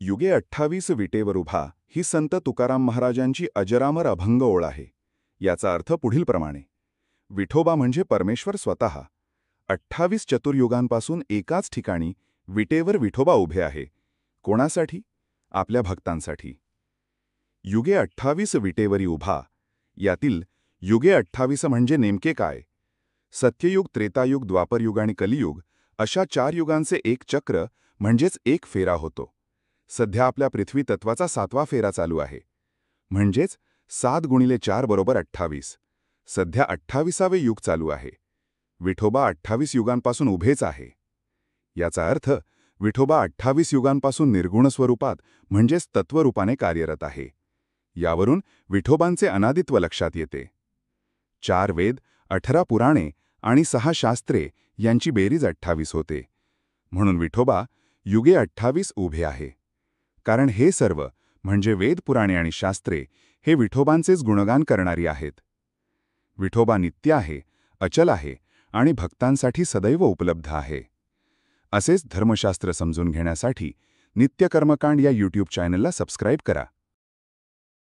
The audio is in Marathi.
युगे 28 विटेवर उभा ही संत तुकाराम महाराजांची अजरामर अभंग ओळ आहे. याचा अर्थ पुढीलप्रमाणे. विठोबा म्हणजे परमेश्वर स्वतः. 28 चतुर्युगांपासून एकाच ठिकाणी विटेवर विठोबा उभे आहे. कोणासाठी? आपल्या भक्तांसाठी. युगे 28 विटेवरी उभा यातील युगे 28 म्हणजे नेमके काय? सत्ययुग, त्रेतायुग, द्वापरयुग आणि कलियुग अशा 4 युगांचे एक चक्र म्हणजेच एक फेरा होतो. सध्या आपल्या पृथ्वी तत्वाचा 7वा फेरा चालू आहे. म्हणजेच 7 गुणिले 4 बरोबर 28. सध्या 28वे युग चालू आहे. विठोबा 28 युगांपासून उभेच आहे. याचा अर्थ विठोबा 28 युगांपासून निर्गुण स्वरूपात म्हणजेच तत्वरूपाने कार्यरत आहे. यावरून विठोबांचे अनादित्व लक्षात येते. 4 वेद, 18 पुराणे आणि 6 शास्त्रे यांची बेरीज 28 होते. म्हणून विठोबा युगे 28 उभे आहे. कारण हे सर्व म्हणजे वेद, पुराणे आणि शास्त्रे हे विठोबांचेच गुणगान करणारी आहेत. विठोबा नित्य आहे, अचल आहे आणि भक्तांसाठी सदैव उपलब्ध आहे. असेच धर्मशास्त्र समजून घेण्यासाठी नित्य कर्मकांड या यूट्यूब चॅनलला सबस्क्राईब करा.